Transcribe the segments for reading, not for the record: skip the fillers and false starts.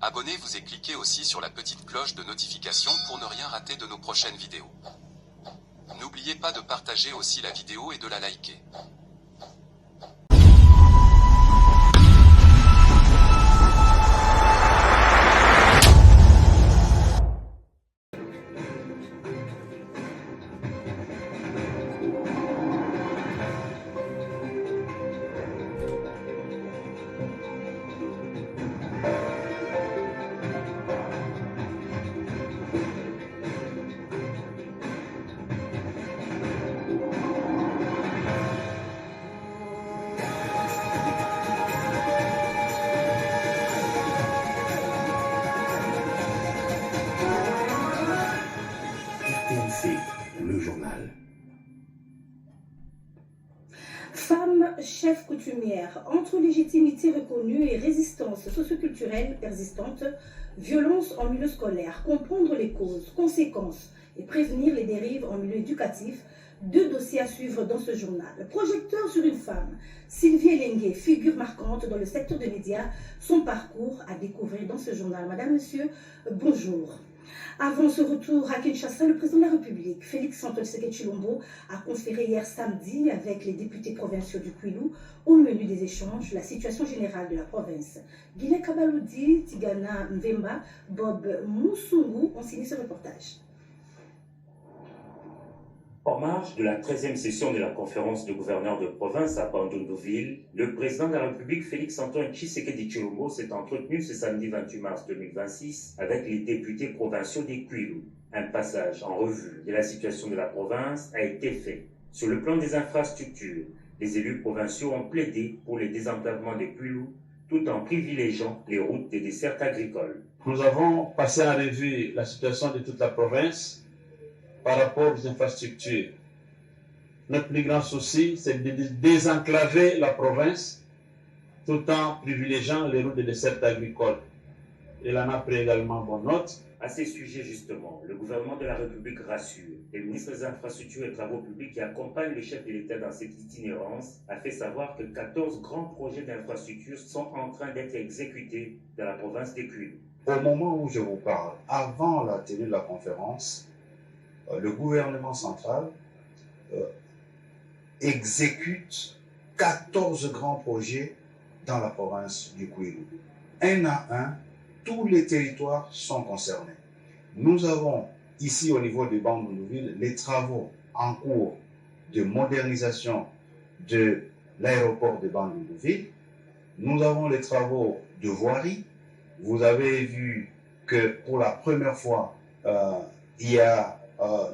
Abonnez-vous et cliquez aussi sur la petite cloche de notification pour ne rien rater de nos prochaines vidéos. N'oubliez pas de partager aussi la vidéo et de la liker. Le journal. Femmes chefs coutumières, entre légitimité reconnue et résistance socioculturelle persistante, violence en milieu scolaire, comprendre les causes, conséquences et prévenir les dérives en milieu éducatif, deux dossiers à suivre dans ce journal. Projecteur sur une femme, Sylvie Elengue, figure marquante dans le secteur des médias, son parcours à découvrir dans ce journal. Madame, Monsieur, bonjour. Avant ce retour à Kinshasa, le président de la République, Félix-Antoine Tshisekedi Tshilombo, a conféré hier samedi avec les députés provinciaux du Kwilu au menu des échanges la situation générale de la province. Guinée Kabaloudi, Tigana Mvemba, Bob Moussoungou ont signé ce reportage. En marge de la 13e session de la conférence de gouverneurs de province à Bandundu-Ville, le président de la République Félix-Antoine Tshisekedi Tshilombo s'est entretenu ce samedi 28 mars 2026 avec les députés provinciaux des Kwilu. Un passage en revue de la situation de la province a été fait. Sur le plan des infrastructures, les élus provinciaux ont plaidé pour les désenclavements des Kwilu tout en privilégiant les routes des dessertes agricoles. Nous avons passé en revue la situation de toute la province par rapport aux infrastructures. Notre plus grand souci, c'est de désenclaver la province tout en privilégiant les routes de dessert agricole. Il en a pris également bonne note. À ces sujets, justement, le gouvernement de la République rassure. Le ministre des Infrastructures et Travaux publics qui accompagne le chef de l'État dans cette itinérance a fait savoir que 14 grands projets d'infrastructures sont en train d'être exécutés dans la province des Kwilu. Au moment où je vous parle, avant la tenue de la conférence, le gouvernement central exécute 14 grands projets dans la province du Kwilu. Un à un, tous les territoires sont concernés. Nous avons ici au niveau de Bandundu-Ville les travaux en cours de modernisation de l'aéroport de Bandundu-Ville. Nous avons les travaux de voirie. Vous avez vu que pour la première fois, il y a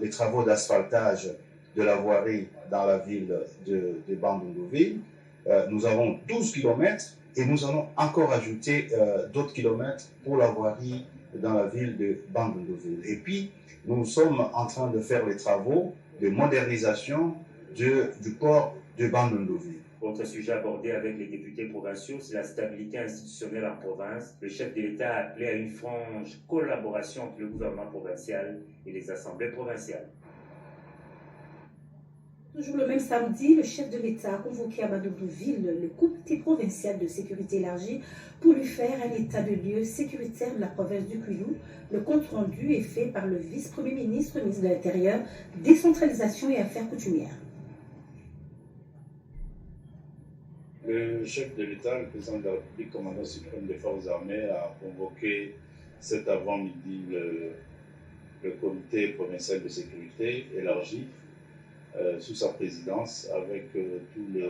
les travaux d'asphaltage de la voirie dans la ville de Bandundu-Ville. Nous avons 12 km et nous allons encore ajouter d'autres kilomètres pour la voirie dans la ville de Bandundu-Ville. Et puis, nous sommes en train de faire les travaux de modernisation du port de Bandundu-Ville. Autre sujet abordé avec les députés provinciaux, c'est la stabilité institutionnelle en province. Le chef de l'État a appelé à une franche collaboration entre le gouvernement provincial et les assemblées provinciales. Toujours le même samedi, le chef de l'État a convoqué à Bandundu-Ville le comité provincial de sécurité élargie pour lui faire un état de lieu sécuritaire de la province du Kwilu. Le compte-rendu est fait par le vice-premier ministre, ministre de l'Intérieur, décentralisation et affaires coutumières. Le chef de l'État, le président de la République, commandant suprême des forces armées, a convoqué cet avant-midi le comité provincial de sécurité élargi sous sa présidence avec tous les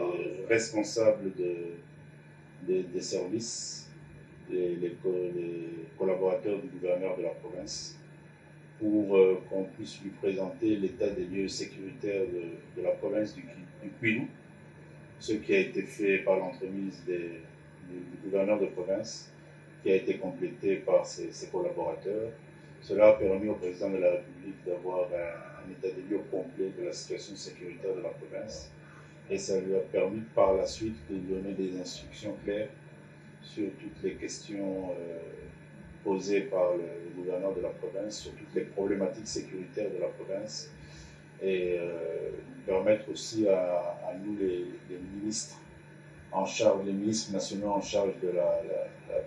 responsables des services, les collaborateurs du gouverneur de la province pour qu'on puisse lui présenter l'état des lieux sécuritaires de la province du Kwilu, ce qui a été fait par l'entremise du gouverneur de province, qui a été complété par ses collaborateurs. Cela a permis au président de la République d'avoir un état des lieux complet de la situation sécuritaire de la province. Et ça lui a permis par la suite de donner des instructions claires sur toutes les questions posées par le gouverneur de la province, sur toutes les problématiques sécuritaires de la province, et permettre aussi à nous, les ministres en charge, les ministres nationaux en charge de la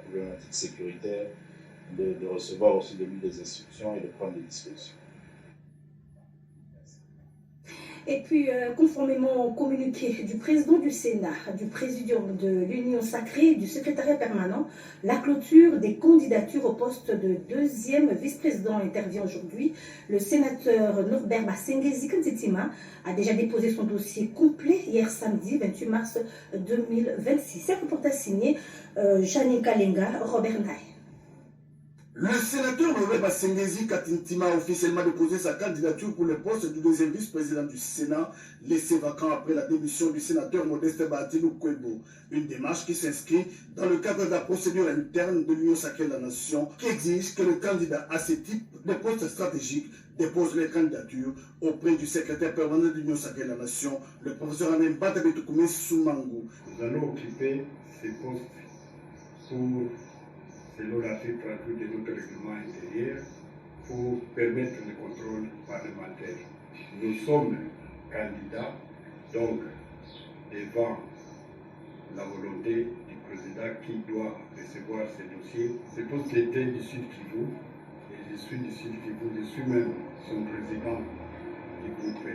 problématique sécuritaire, de recevoir aussi de lui des instructions et de prendre des dispositions. Et puis, conformément au communiqué du président du Sénat, du présidium de l'Union sacrée, du secrétariat permanent, la clôture des candidatures au poste de deuxième vice-président intervient aujourd'hui. Le sénateur Norbert Basengezi Kanzitima a déjà déposé son dossier complet hier samedi 28 mars 2026. C'est un reportage signé Janine Kalenga, Robert Naï. Le sénateur Norbert Basengezi Kanzitima a officiellement déposé sa candidature pour le poste du deuxième vice-président du Sénat, laissé vacant après la démission du sénateur Modeste Baatinou Kwebo. Une démarche qui s'inscrit dans le cadre de la procédure interne de l'Union sacrée de la Nation, qui exige que le candidat à ce type de poste stratégique dépose les candidatures auprès du secrétaire permanent de l'Union sacrée de la Nation, le professeur Alain Batabetoukoumé Soumango. Nous allons occuper ces postes pour, selon l'article 38 de notre règlement intérieur, pour permettre le contrôle parlementaire. Nous sommes candidats, donc devant la volonté du président qui doit recevoir ces dossiers. Ce poste était du Sud Kivu, et je suis du Sud Kivu, je suis même son président du groupe.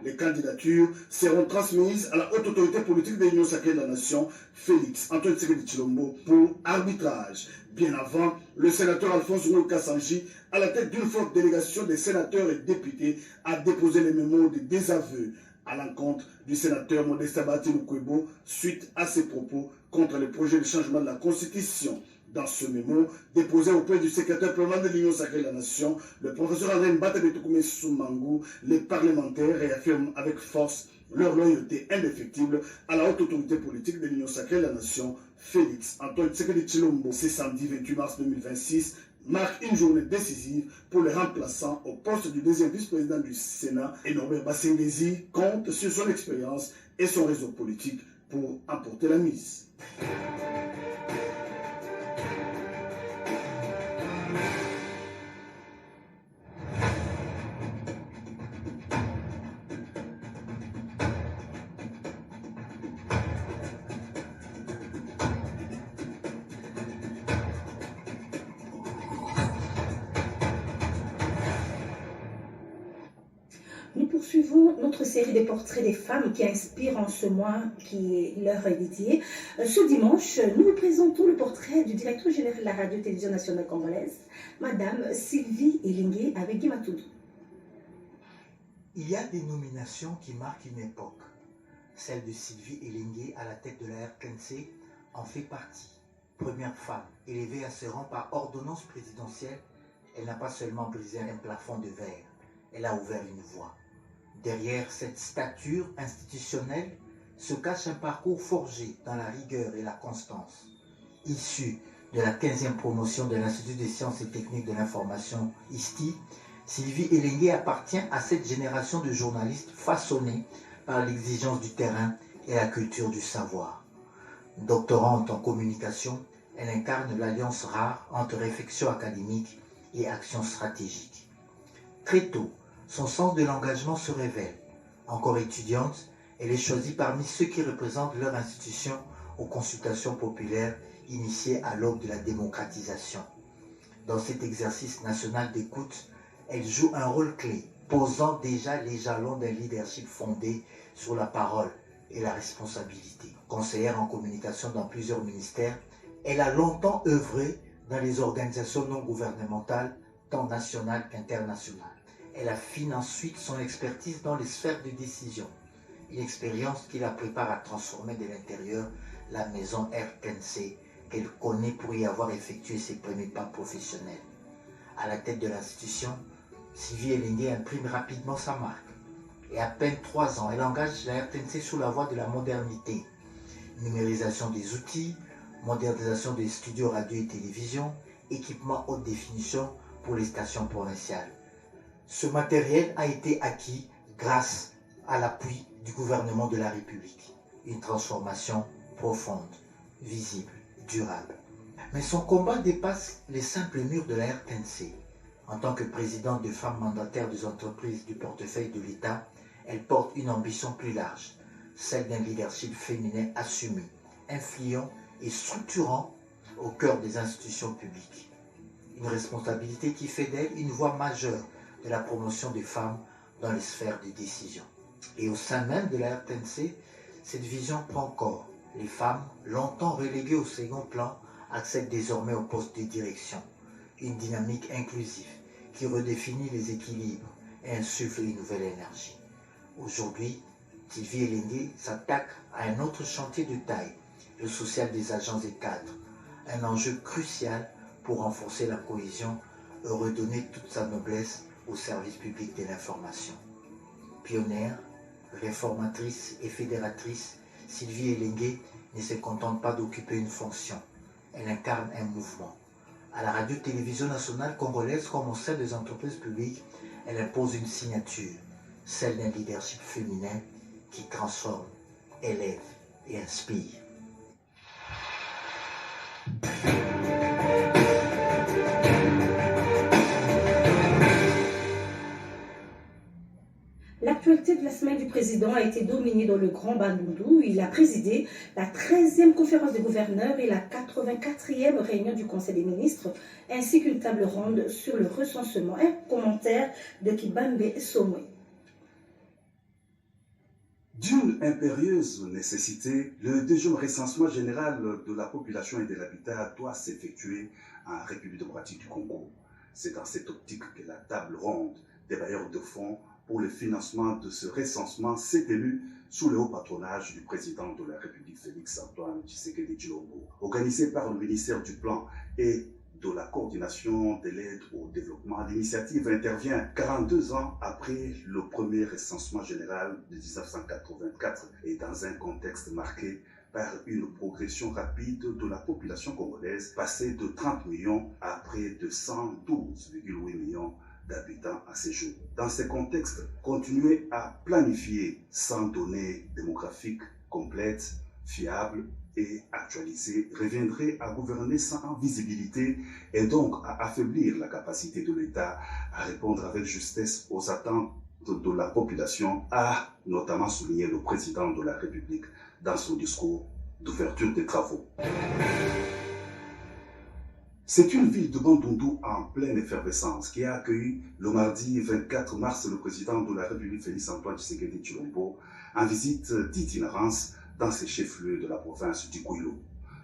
Les candidatures seront transmises à la haute autorité politique de l'Union sacrée de la Nation, Félix Antoine Tshisekedi Tshilombo, pour arbitrage. Bien avant, le sénateur Alphonse Ngoyi Kassanji, à la tête d'une forte délégation des sénateurs et députés, a déposé les mémos de désaveu à l'encontre du sénateur Modeste Baatinou Kwebo suite à ses propos contre le projet de changement de la Constitution. Dans ce mémo, déposé auprès du secrétaire permanent de l'Union sacrée de la Nation, le professeur Alain Batabetoukoumé Soumango, les parlementaires réaffirment avec force leur loyauté indéfectible à la haute autorité politique de l'Union sacrée de la Nation, Félix Antoine Tshisekedi Tshilombo. Ce samedi 28 mars 2026 marque une journée décisive pour les remplaçants au poste du deuxième vice-président du Sénat, et Norbert Basengezi compte sur son expérience et son réseau politique pour emporter la mise. Nous poursuivons notre série des portraits des femmes qui inspirent en ce mois qui leur est dédié. Ce dimanche, nous vous présentons le portrait du directeur général de la Radio-Télévision nationale congolaise, Madame Sylvie Elingué, avec Guy Matoudou. Il y a des nominations qui marquent une époque. Celle de Sylvie Elingué à la tête de la RTNC en fait partie. Première femme élevée à ce rang par ordonnance présidentielle, elle n'a pas seulement brisé un plafond de verre, elle a ouvert une voie. Derrière cette stature institutionnelle se cache un parcours forgé dans la rigueur et la constance. Issue de la 15e promotion de l'Institut des sciences et techniques de l'information, ISTI, Sylvie Elingué appartient à cette génération de journalistes façonnés par l'exigence du terrain et la culture du savoir. Doctorante en communication, elle incarne l'alliance rare entre réflexion académique et action stratégique. Très tôt, son sens de l'engagement se révèle. Encore étudiante, elle est choisie parmi ceux qui représentent leur institution aux consultations populaires initiées à l'aube de la démocratisation. Dans cet exercice national d'écoute, elle joue un rôle clé, posant déjà les jalons d'un leadership fondé sur la parole et la responsabilité. Conseillère en communication dans plusieurs ministères, elle a longtemps œuvré dans les organisations non gouvernementales, tant nationales qu'internationales. Elle affine ensuite son expertise dans les sphères de décision, une expérience qui la prépare à transformer de l'intérieur la maison RTNC qu'elle connaît pour y avoir effectué ses premiers pas professionnels. À la tête de l'institution, Sylvie Elingué imprime rapidement sa marque. Et à peine 3 ans, elle engage la RTNC sous la voie de la modernité. Numérisation des outils, modernisation des studios radio et télévision, équipement haute définition pour les stations provinciales. Ce matériel a été acquis grâce à l'appui du gouvernement de la République. Une transformation profonde, visible, durable. Mais son combat dépasse les simples murs de la RTNC. En tant que présidente de femmes mandataires des entreprises du portefeuille de l'État, elle porte une ambition plus large, celle d'un leadership féminin assumé, influent et structurant au cœur des institutions publiques. Une responsabilité qui fait d'elle une voix majeure de la promotion des femmes dans les sphères de décision. Et au sein même de la RTNC, cette vision prend corps. Les femmes, longtemps reléguées au second plan, accèdent désormais au poste de direction. Une dynamique inclusive qui redéfinit les équilibres et insuffle une nouvelle énergie. Aujourd'hui, Sylvie Elengue s'attaque à un autre chantier de taille, le social des agents et cadres, un enjeu crucial pour renforcer la cohésion et redonner toute sa noblesse au service public de l'information. Pionnière, réformatrice et fédératrice, Sylvie Elengue ne se contente pas d'occuper une fonction, elle incarne un mouvement. À la radio-télévision nationale congolaise comme au sein des entreprises publiques, elle impose une signature, celle d'un leadership féminin qui transforme, élève et inspire. L'actualité de la semaine du président a été dominée dans le Grand Bandundu. Il a présidé la 13e conférence des gouverneurs et la 84e réunion du Conseil des ministres, ainsi qu'une table ronde sur le recensement. Un commentaire de Kibambe Somwe. D'une impérieuse nécessité, le deuxième recensement général de la population et de l'habitat doit s'effectuer en République démocratique du Congo. C'est dans cette optique que la table ronde des bailleurs de fonds pour le financement de ce recensement s'est tenue sous le haut patronage du président de la République Félix Antoine Tshisekedi Tshilombo. Organisée par le ministère du Plan et de la coordination de l'aide au développement, l'initiative intervient 42 ans après le premier recensement général de 1984 et dans un contexte marqué par une progression rapide de la population congolaise, passée de 30 millions à près de 112,8 millions d'habitants à ces jours. Dans ce contexte, continuer à planifier sans données démographiques complètes, fiables et actualisées reviendrait à gouverner sans visibilité et donc à affaiblir la capacité de l'État à répondre avec justesse aux attentes de la population, a notamment souligné le président de la République dans son discours d'ouverture des travaux. C'est une ville de Bandundu en pleine effervescence qui a accueilli le mardi 24 mars le président de la République Félix Antoine Tshisekedi Tshilombo en visite d'itinérance dans ses chefs-lieux de la province du Kwilu.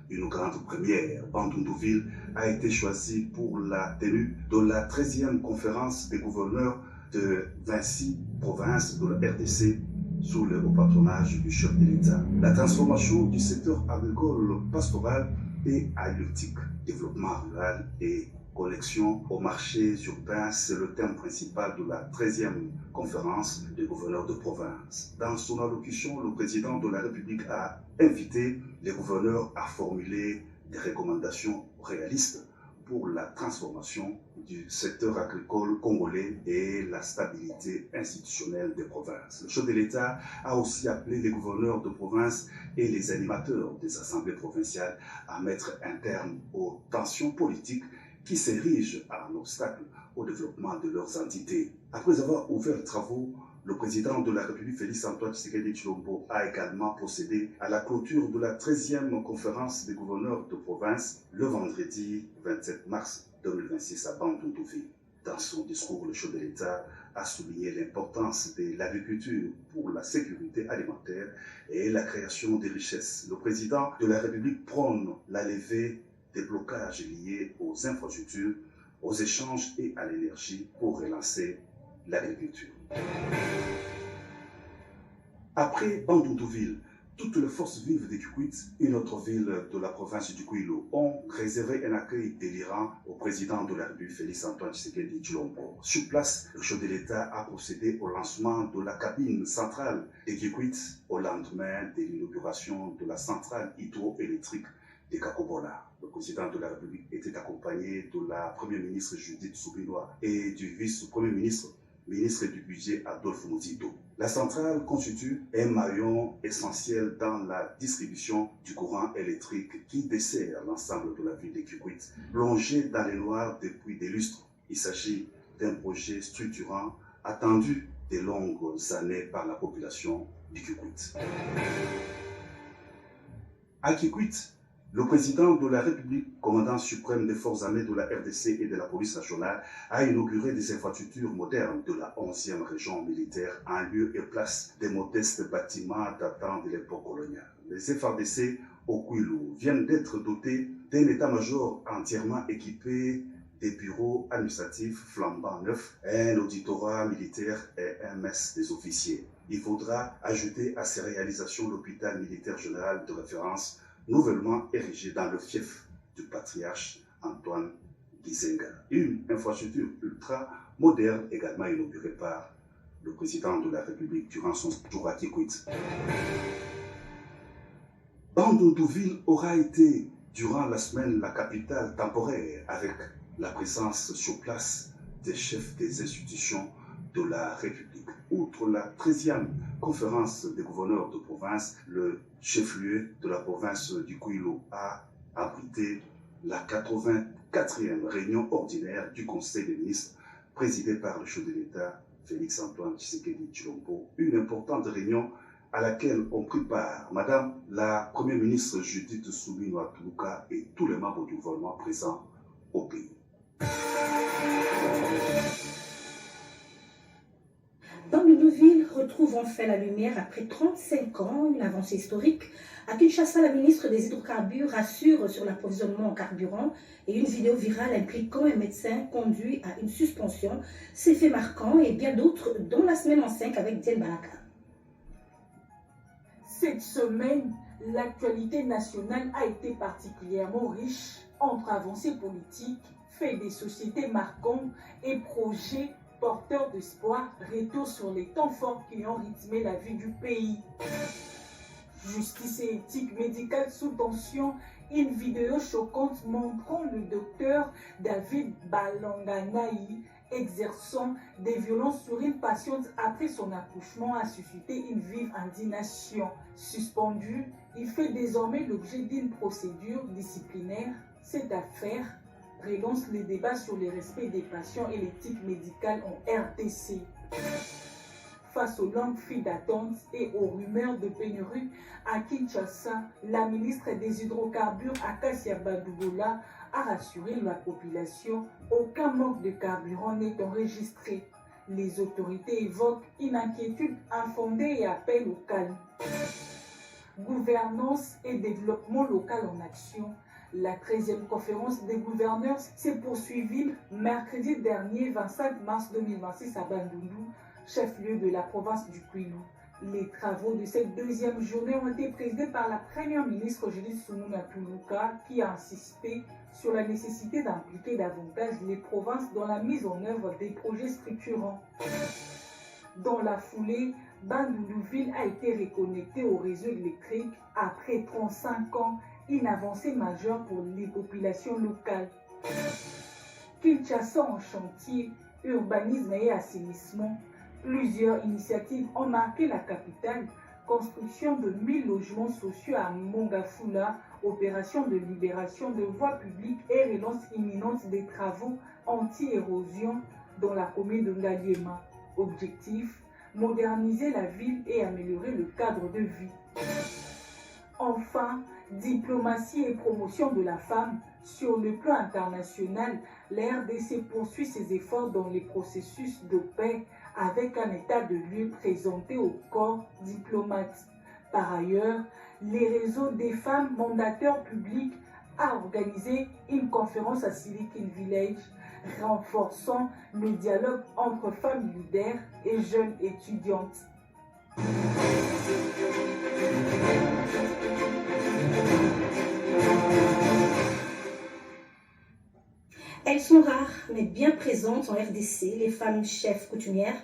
Une grande première, Bandundu-Ville a été choisie pour la tenue de la 13e conférence des gouverneurs de 26 provinces de la RDC sous le haut patronage du chef de l'État. La transformation du secteur agricole pastoral et halieutique, développement rural et connexion aux marchés urbains, c'est le thème principal de la 13e conférence des gouverneurs de province. Dans son allocution, le président de la République a invité les gouverneurs à formuler des recommandations réalistes pour la transformation du secteur agricole congolais et la stabilité institutionnelle des provinces. Le chef de l'État a aussi appelé les gouverneurs de province et les animateurs des assemblées provinciales à mettre un terme aux tensions politiques qui s'érigent en obstacle au développement de leurs entités. Après avoir ouvert les travaux, le président de la République Félix Antoine Tshisekedi Tshilombo a également procédé à la clôture de la 13e conférence des gouverneurs de province le vendredi 27 mars 2026 à Bandundu-Ville. Dans son discours, le chef de l'État a souligné l'importance de l'agriculture pour la sécurité alimentaire et la création des richesses. Le président de la République prône la levée des blocages liés aux infrastructures, aux échanges et à l'énergie pour relancer l'agriculture. Après Bandundu-Ville, toutes les forces vives de Kikwit, une autre ville de la province du Kwilu, ont réservé un accueil délirant au président de la République Félix Antoine Tshisekedi Tshilombo. Sur place, le chef de l'État a procédé au lancement de la cabine centrale de Kikwit au lendemain de l'inauguration de la centrale hydroélectrique de Kakobola. Le président de la République était accompagné de la première ministre Judith Suminwa et du vice-premier ministre du budget Adolphe Muzito. La centrale constitue un maillon essentiel dans la distribution du courant électrique qui dessert l'ensemble de la ville de Kikwit, plongée dans les noirs depuis des lustres. Il s'agit d'un projet structurant attendu de longues années par la population du Kikwit. À Kikwit, Le président de la République, commandant suprême des forces armées de la RDC et de la police nationale, a inauguré des infrastructures modernes de la 11e région militaire en lieu et place des modestes bâtiments datant de l'époque coloniale. Les FARDC au Kwilu viennent d'être dotés d'un état-major entièrement équipé des bureaux administratifs flambant neufs, un auditorat militaire et un mess des officiers. Il faudra ajouter à ces réalisations l'hôpital militaire général de référence nouvellement érigé dans le fief du patriarche Antoine Gizenga. Une infrastructure ultra moderne également inaugurée par le président de la République durant son tour à Kikwit. Bandundu-Ville aura été durant la semaine la capitale temporaire avec la présence sur place des chefs des institutions de la République. Outre la 13e conférence des gouverneurs de province, le chef-lieu de la province du Kwilu a abrité la 84e réunion ordinaire du Conseil des ministres présidée par le chef de l'État Félix Antoine Tshisekedi Tshilombo. Une importante réunion à laquelle ont pris part Madame la Première ministre Judith Suminwa Tuluka et tous les membres du gouvernement présents au pays. Bandundu-Ville retrouve enfin la lumière après 35 ans, une avancée historique. À Kinshasa, la ministre des Hydrocarbures rassure sur l'approvisionnement en carburant et une vidéo virale impliquant un médecin conduit à une suspension. Ces faits marquants et bien d'autres, dont la semaine en 5 avec Diel Balaka. Cette semaine, l'actualité nationale a été particulièrement riche entre avancées politiques, faits des sociétés marquants et projets porteurs d'espoir, retour sur les temps forts qui ont rythmé la vie du pays. Justice et éthique médicale sous tension, une vidéo choquante montrant le docteur David Balanganaï exerçant des violences sur une patiente après son accouchement a suscité une vive indignation. Suspendu, il fait désormais l'objet d'une procédure disciplinaire. Cette affaire relance les débats sur le respect des patients et l'éthique médicale en RDC. Face aux longues files d'attente et aux rumeurs de pénurie à Kinshasa, la ministre des Hydrocarbures Akasia Badouboula a rassuré la population, aucun manque de carburant n'est enregistré. Les autorités évoquent une inquiétude infondée et appellent au calme. Gouvernance et développement local en action. La 13e conférence des gouverneurs s'est poursuivie mercredi dernier 25 mars 2026 à Bandundu, chef-lieu de la province du Kwilu. Les travaux de cette deuxième journée ont été présidés par la première ministre Judith Suminwa Tuluka qui a insisté sur la nécessité d'impliquer davantage les provinces dans la mise en œuvre des projets structurants. Dans la foulée, Bandundu-Ville a été reconnecté au réseau électrique après 35 ans, une avancée majeure pour les populations locales. Kinshasa en chantier, urbanisme et assainissement. Plusieurs initiatives ont marqué la capitale. Construction de 1000 logements sociaux à Mongafula, opération de libération de voies publiques et relance imminente des travaux anti-érosion dans la commune de Ngaliema. Objectif, moderniser la ville et améliorer le cadre de vie. Enfin, diplomatie et promotion de la femme. Sur le plan international, la RDC poursuit ses efforts dans les processus de paix avec un état de lieu présenté au corps diplomate. Par ailleurs, les réseaux des femmes mandateurs publics a organisé une conférence à Silicon Village renforçant le dialogue entre femmes leaders et jeunes étudiantes. Elles sont rares, mais bien présentes en RDC. Les femmes chefs coutumières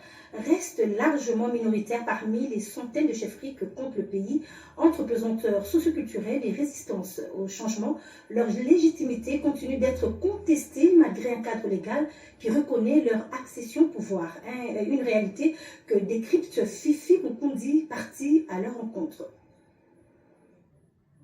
restent largement minoritaires parmi les centaines de chefferies que compte le pays. Entre pesanteurs socioculturelles et résistance au changement, leur légitimité continue d'être contestée malgré un cadre légal qui reconnaît leur accession au pouvoir. Une réalité que décrypte Fifi Mukundi, partie à leur rencontre.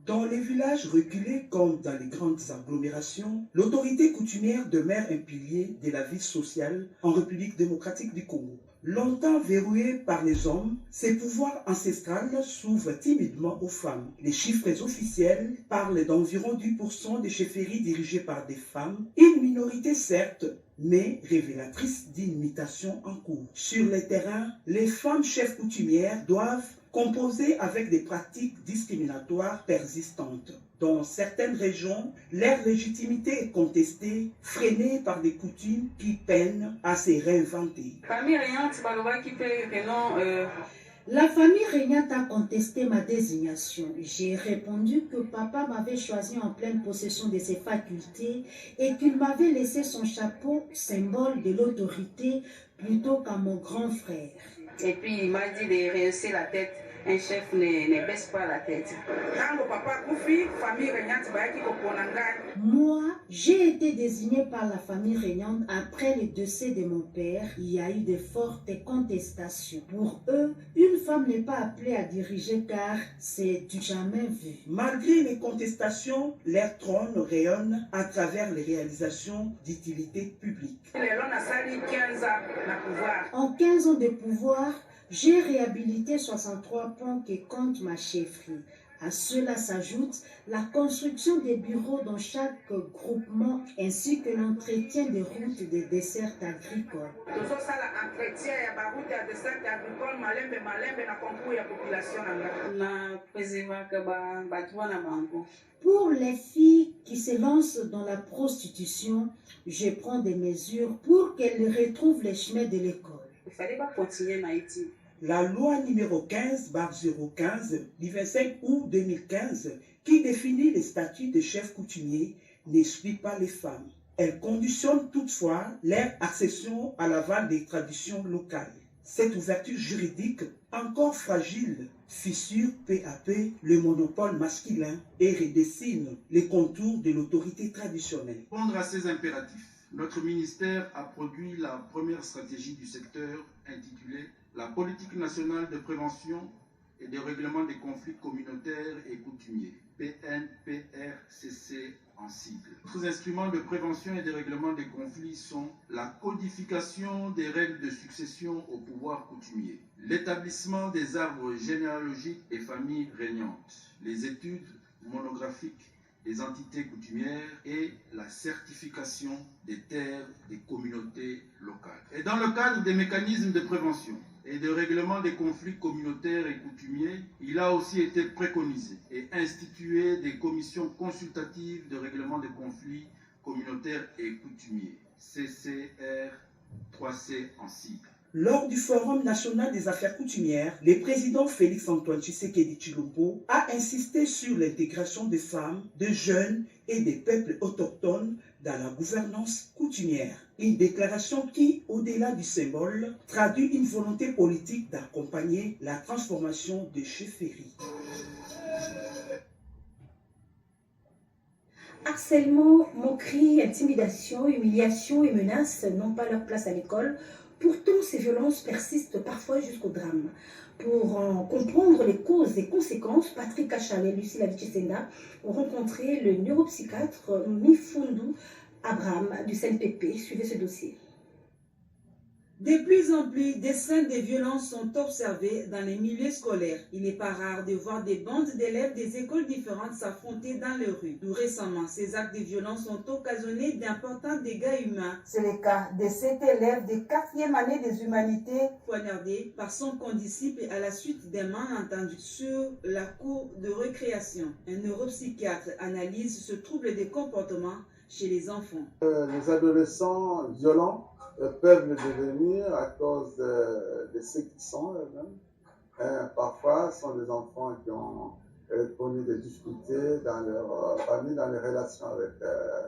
Dans les villages reculés comme dans les grandes agglomérations, l'autorité coutumière demeure un pilier de la vie sociale en République démocratique du Congo. Longtemps verrouillés par les hommes, ces pouvoirs ancestrales s'ouvrent timidement aux femmes. Les chiffres officiels parlent d'environ 10% des chefferies dirigées par des femmes, une minorité certes, mais révélatrice d'une mutation en cours. Sur le terrain, les femmes chefs coutumières doivent composer avec des pratiques discriminatoires persistantes. Dans certaines régions, leur légitimité est contestée, freinée par des coutumes qui peinent à se réinventer. La famille régnante a contesté ma désignation. J'ai répondu que papa m'avait choisi en pleine possession de ses facultés et qu'il m'avait laissé son chapeau, symbole de l'autorité, plutôt qu'à mon grand frère. Et puis il m'a dit de rehausser la tête. Un chef ne baisse pas la tête. Moi, j'ai été désignée par la famille régnante après le décès de mon père. Il y a eu de fortes contestations. Pour eux, une femme n'est pas appelée à diriger car c'est du jamais vu. Malgré les contestations, leur trône rayonne à travers les réalisations d'utilité publique. En 15 ans de pouvoir, j'ai réhabilité 63 ponts qui comptent ma chefferie. À cela s'ajoute la construction des bureaux dans chaque groupement ainsi que l'entretien des routes des dessertes agricoles. Pour les filles qui se lancent dans la prostitution, je prends des mesures pour qu'elles retrouvent les chemins de l'école. Il ne fallait pas continuer Haïti. La loi numéro 15/015 du 25 août 2015 qui définit les statuts de chefs coutumiers n'exclut pas les femmes. Elle conditionne toutefois leur accession à l'aval des traditions locales. Cette ouverture juridique, encore fragile, fissure peu à peu le monopole masculin et redessine les contours de l'autorité traditionnelle. Pour répondre à ces impératifs, notre ministère a produit la première stratégie du secteur intitulée La politique nationale de prévention et de règlement des conflits communautaires et coutumiers, PNPRCC en sigle. D'autres instruments de prévention et de règlement des conflits sont la codification des règles de succession au pouvoir coutumier, l'établissement des arbres généalogiques et familles régnantes, les études monographiques des entités coutumières et la certification des terres des communautés locales. Et dans le cadre des mécanismes de prévention et de règlement des conflits communautaires et coutumiers, il a aussi été préconisé et institué des commissions consultatives de règlement des conflits communautaires et coutumiers, CCR3C en sigle. Lors du Forum national des affaires coutumières, le président Félix-Antoine Tshisekedi Tshilombo a insisté sur l'intégration des femmes, des jeunes et des peuples autochtones dans la gouvernance coutumière. Une déclaration qui, au-delà du symbole, traduit une volonté politique d'accompagner la transformation des chefferies. Harcèlement, moquerie, intimidation, humiliation et menaces n'ont pas leur place à l'école. Pourtant, ces violences persistent parfois jusqu'au drame. Pour en comprendre les causes et conséquences, Patrick Achalet et Lucie Lavichesenda ont rencontré le neuropsychiatre Mifundu Abraham du CNPP. Suivez ce dossier. De plus en plus, des scènes de violence sont observées dans les milieux scolaires. Il n'est pas rare de voir des bandes d'élèves des écoles différentes s'affronter dans les rues. Tout récemment, ces actes de violence ont occasionné d'importants dégâts humains. C'est le cas de cet élève de 4e année des humanités poignardé par son condisciple à la suite d'un malentendu sur la cour de récréation. Un neuropsychiatre analyse ce trouble de comportement chez les enfants. Les adolescents violents peuvent le devenir à cause de ce qu'ils sont eux-mêmes. Parfois, ce sont des enfants qui ont connu des difficultés dans leur famille, dans les relations avec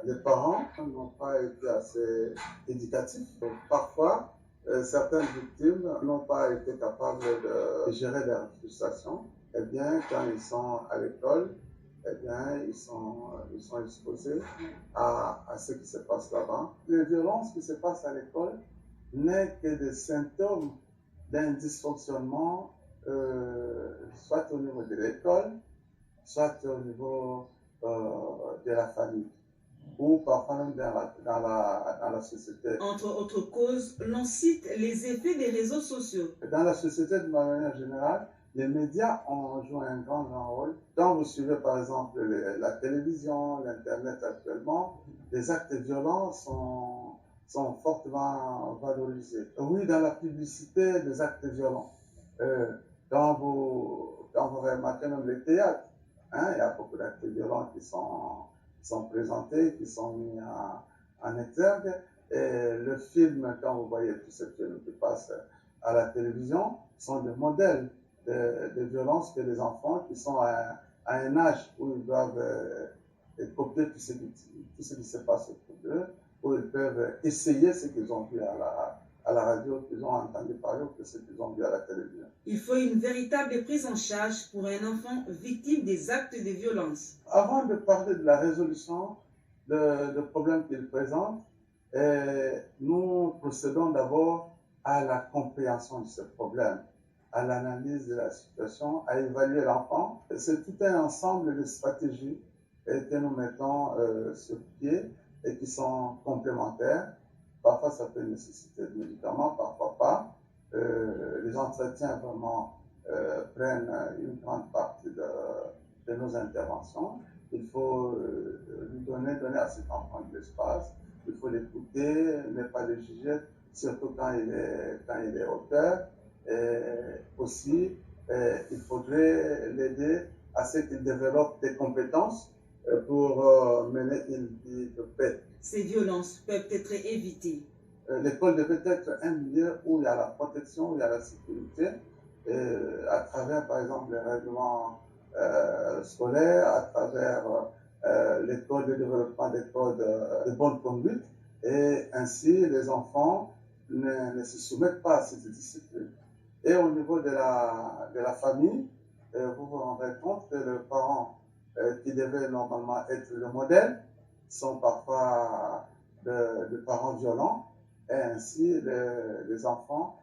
les parents, qui n'ont pas été assez éducatifs. Donc, parfois, certaines victimes n'ont pas été capables de gérer leur frustration. Eh bien, quand ils sont à l'école, eh bien, ils sont exposés à ce qui se passe là-bas. Les violences qui se passent à l'école n'est que des symptômes d'un dysfonctionnement, soit au niveau de l'école, soit au niveau de la famille. ou parfois même dans la société. Entre autres causes, l'on cite les effets des réseaux sociaux. Dans la société, de manière générale, les médias ont joué un grand rôle. Quand vous suivez par exemple la télévision, l'Internet actuellement, les actes violents sont fortement valorisés. Oui, dans la publicité, des actes violents. Quand vous remarquez même les théâtres, il y a beaucoup d'actes violents qui sont présentés, qui sont mis en exergue. Et le film, quand vous voyez tous ces films qui passent à la télévision, sont des modèles de violence que les enfants qui sont à un âge où ils doivent copier tout ce qui se passe autour d'eux, où ils peuvent essayer ce qu'ils ont vu à la radio, qu'ils ont entendu parler, ou ce qu'ils ont vu à la télévision. Il faut une véritable prise en charge pour un enfant victime des actes de violence. Avant de parler de la résolution de problèmes qu'il présente, nous procédons d'abord à la compréhension de ce problème, à l'analyse de la situation, à évaluer l'enfant. C'est tout un ensemble de stratégies que nous mettons sur pied et qui sont complémentaires. Parfois, ça peut nécessiter des médicaments, parfois pas. Les entretiens vraiment prennent une grande partie de nos interventions. Il faut lui donner à cet enfant de l'espace. Il faut l'écouter, ne pas le juger, surtout quand il est auteur. Et aussi, il faudrait l'aider à ce qu'il développe des compétences pour mener une vie de paix. Ces violences peuvent être évitées. L'école devrait être un milieu où il y a la protection, où il y a la sécurité, à travers, par exemple, les règlements scolaires, à travers les codes de développement des codes de bonne conduite, et ainsi les enfants ne se soumettent pas à cette discipline. Et au niveau de la famille, vous vous rendrez compte que les parents qui devaient normalement être le modèle sont parfois de parents violents, et ainsi les enfants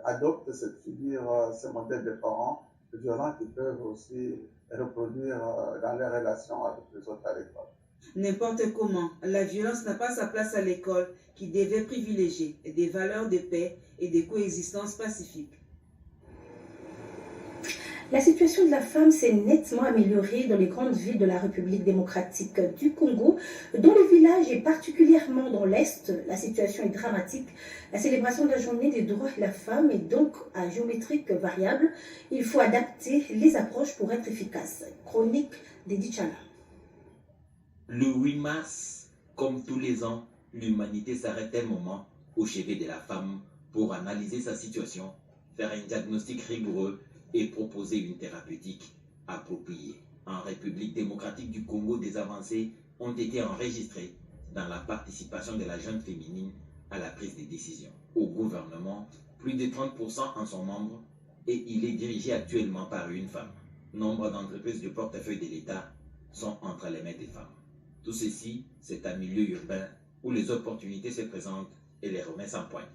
adoptent cette figure, ce modèle de parents violents qui peuvent aussi reproduire dans les relations avec les autres à l'école. N'importe comment, la violence n'a pas sa place à l'école qui devait privilégier des valeurs de paix et de coexistence pacifique. La situation de la femme s'est nettement améliorée dans les grandes villes de la République démocratique du Congo. Dans le village et particulièrement dans l'Est, la situation est dramatique. La célébration de la journée des droits de la femme est donc à géométrique variable. Il faut adapter les approches pour être efficace. Chronique d'Edi Chala. Le 8 mars, comme tous les ans, l'humanité s'arrête un moment au chevet de la femme pour analyser sa situation, faire un diagnostic rigoureux et proposer une thérapeutique appropriée. En République démocratique du Congo, des avancées ont été enregistrées dans la participation de la jeune féminine à la prise des décisions. Au gouvernement, plus de 30% en sont membres et il est dirigé actuellement par une femme. Nombre d'entreprises du portefeuille de l'État sont entre les mains des femmes. Tout ceci, c'est un milieu urbain où les opportunités se présentent et les remesses s'empoignent.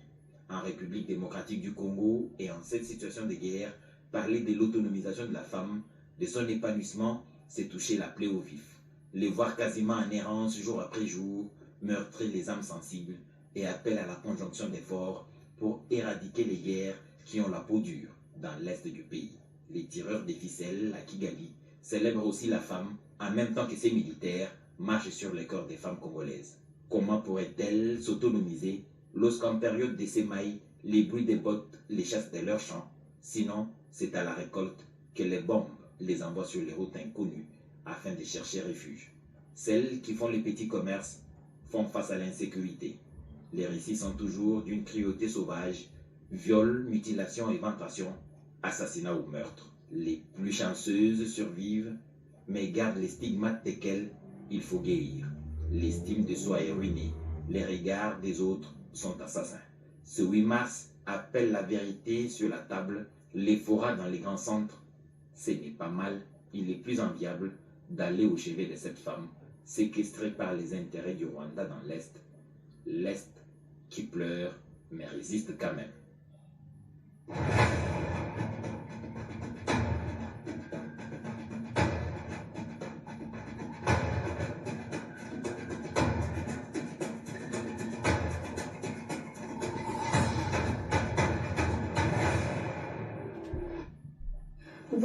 En République démocratique du Congo et en cette situation de guerre, parler de l'autonomisation de la femme, de son épanouissement, c'est toucher la plaie au vif. Les voir quasiment en errance jour après jour, meurtrir les âmes sensibles et appelle à la conjonction d'efforts pour éradiquer les guerres qui ont la peau dure dans l'est du pays. Les tireurs des ficelles à Kigali célèbrent aussi la femme en même temps que ses militaires marchent sur les corps des femmes congolaises. Comment pourrait-elle s'autonomiser lorsqu'en période de sémailles, les bruits des bottes les chassent de leurs champs? Sinon, c'est à la récolte que les bombes les envoient sur les routes inconnues afin de chercher refuge. Celles qui font les petits commerces font face à l'insécurité. Les récits sont toujours d'une cruauté sauvage, viol, mutilation, éventration, assassinat ou meurtre. Les plus chanceuses survivent, mais gardent les stigmates desquels il faut guérir. L'estime de soi est ruinée, les regards des autres sont assassins. Ce 8 mars appelle la vérité sur la table, les forats dans les grands centres. Ce n'est pas mal, il est plus enviable d'aller au chevet de cette femme, séquestrée par les intérêts du Rwanda dans l'Est. L'Est qui pleure, mais résiste quand même.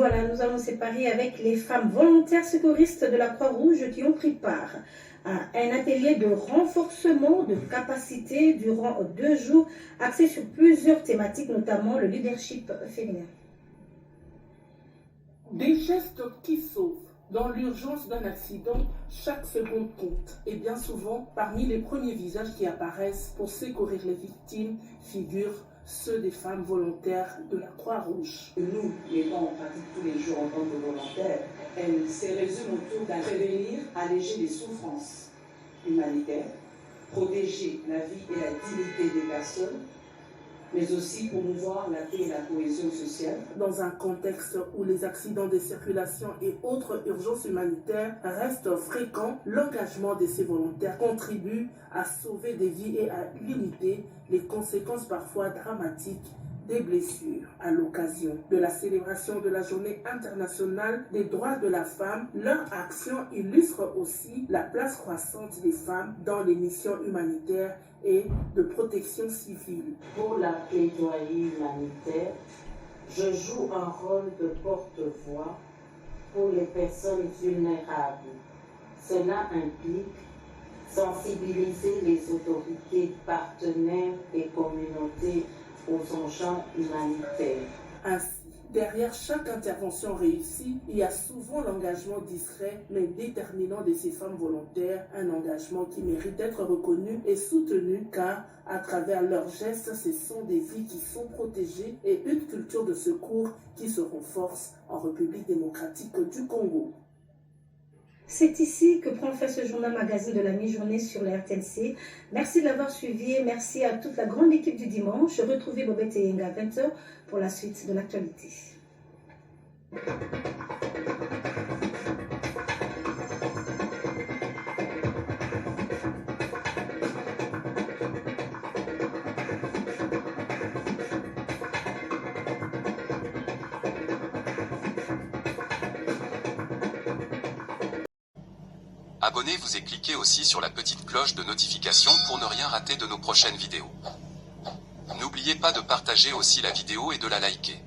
Voilà, nous allons séparer avec les femmes volontaires secouristes de la Croix-Rouge qui ont pris part à un atelier de renforcement de capacité durant 2 jours, axé sur plusieurs thématiques, notamment le leadership féminin. Des gestes qui sauvent. Dans l'urgence d'un accident, chaque seconde compte. Et bien souvent, parmi les premiers visages qui apparaissent pour secourir les victimes figurent ceux des femmes volontaires de la Croix-Rouge. Nous, mettons en pratique tous les jours en tant que volontaires, elle se résume autour d'un prévenir, alléger les souffrances humanitaires, protéger la vie et la dignité des personnes, mais aussi promouvoir la paix et la cohésion sociale. Dans un contexte où les accidents de circulation et autres urgences humanitaires restent fréquents, l'engagement de ces volontaires contribue à sauver des vies et à limiter les conséquences parfois dramatiques des blessures. À l'occasion de la célébration de la Journée internationale des droits de la femme, leur action illustre aussi la place croissante des femmes dans les missions humanitaires et de protection civile. Pour la plaidoyer humanitaire, je joue un rôle de porte-voix pour les personnes vulnérables. Cela implique sensibiliser les autorités partenaires et communautés aux enjeux humanitaires. Ainsi, derrière chaque intervention réussie, il y a souvent l'engagement discret mais déterminant de ces femmes volontaires, un engagement qui mérite d'être reconnu et soutenu car à travers leurs gestes, ce sont des vies qui sont protégées et une culture de secours qui se renforce en République démocratique du Congo. C'est ici que prend fin ce journal magazine de la mi-journée sur la RTNC. Merci de l'avoir suivi et merci à toute la grande équipe du dimanche. Retrouvez Bobette et Yenga à 20h pour la suite de l'actualité. Abonnez-vous et cliquez aussi sur la petite cloche de notification pour ne rien rater de nos prochaines vidéos. N'oubliez pas de partager aussi la vidéo et de la liker.